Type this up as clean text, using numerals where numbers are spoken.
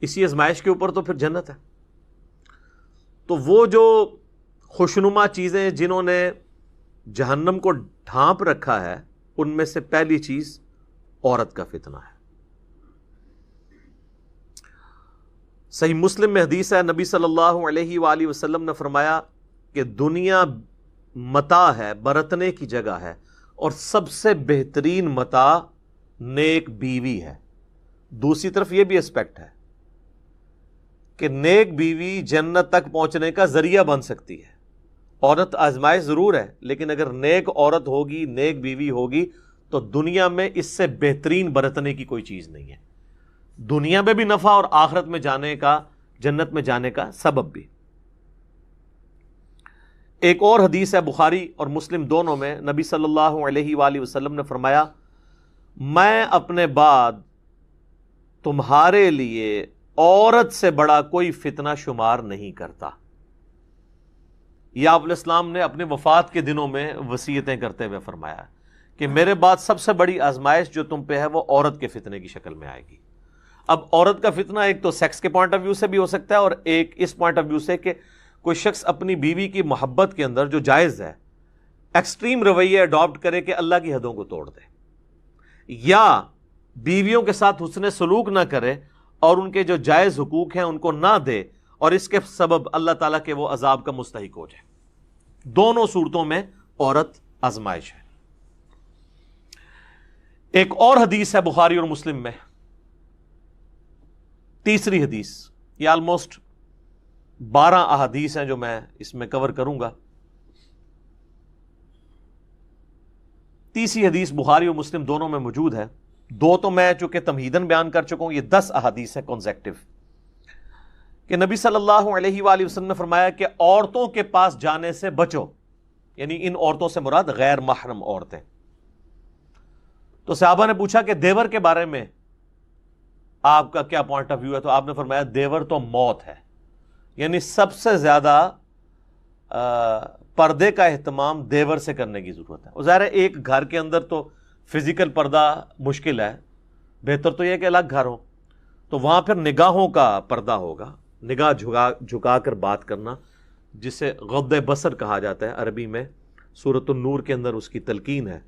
اسی آزمائش کے اوپر تو پھر جنت ہے۔ تو وہ جو خوشنما چیزیں جنہوں نے جہنم کو ڈھانپ رکھا ہے، ان میں سے پہلی چیز عورت کا فتنہ ہے۔ صحیح مسلم میں حدیث ہے، نبی صلی اللہ علیہ وآلہ وسلم نے فرمایا کہ دنیا متاع ہے، برتنے کی جگہ ہے، اور سب سے بہترین متاع نیک بیوی ہے۔ دوسری طرف یہ بھی اسپیکٹ ہے کہ نیک بیوی جنت تک پہنچنے کا ذریعہ بن سکتی ہے۔ عورت آزمائش ضرور ہے، لیکن اگر نیک عورت ہوگی، نیک بیوی ہوگی، تو دنیا میں اس سے بہترین برتنے کی کوئی چیز نہیں ہے، دنیا میں بھی نفع اور آخرت میں جانے کا، جنت میں جانے کا سبب بھی۔ ایک اور حدیث ہے بخاری اور مسلم دونوں میں، نبی صلی اللہ علیہ وآلہ وسلم نے فرمایا، میں اپنے بعد تمہارے لیے عورت سے بڑا کوئی فتنہ شمار نہیں کرتا۔ یہ آپ علیہ السلام نے اپنے وفات کے دنوں میں وصیتیں کرتے ہوئے فرمایا کہ میرے بعد سب سے بڑی آزمائش جو تم پہ ہے وہ عورت کے فتنے کی شکل میں آئے گی۔ اب عورت کا فتنہ ایک تو سیکس کے پوائنٹ آف ویو سے بھی ہو سکتا ہے، اور ایک اس پوائنٹ آف ویو سے کہ کوئی شخص اپنی بیوی کی محبت کے اندر جو جائز ہے ایکسٹریم رویے اڈاپٹ کرے کہ اللہ کی حدوں کو توڑ دے، یا بیویوں کے ساتھ حسن سلوک نہ کرے اور ان کے جو جائز حقوق ہیں ان کو نہ دے، اور اس کے سبب اللہ تعالیٰ کے وہ عذاب کا مستحق ہو جائے۔ دونوں صورتوں میں عورت آزمائش ہے۔ ایک اور حدیث ہے بخاری اور مسلم میں، تیسری حدیث، یہ آلموسٹ 12 احادیث ہیں جو میں اس میں کور کروں گا۔ تیسری حدیث بخاری اور مسلم دونوں میں موجود ہے، دو تو میں چونکہ تمہیدن بیان کر چکا ہوں، یہ 10 احادیث ہیں کنزیکٹیو، کہ نبی صلی اللہ علیہ وآلہ وسلم نے فرمایا کہ عورتوں کے پاس جانے سے بچو، یعنی ان عورتوں سے مراد غیر محرم عورتیں۔ تو صحابہ نے پوچھا کہ دیور کے بارے میں آپ کا کیا پوائنٹ آف ویو ہے؟ تو آپ نے فرمایا دیور تو موت ہے، یعنی سب سے زیادہ پردے کا اہتمام دیور سے کرنے کی ضرورت ہے۔ اور ظاہر ہے ایک گھر کے اندر تو فزیکل پردہ مشکل ہے، بہتر تو یہ کہ الگ گھر ہو، تو وہاں پھر نگاہوں کا پردہ ہوگا، نگاہ جھکا کر بات کرنا، جسے غض بصر کہا جاتا ہے عربی میں۔ سورۃ النور کے اندر اس کی تلقین ہے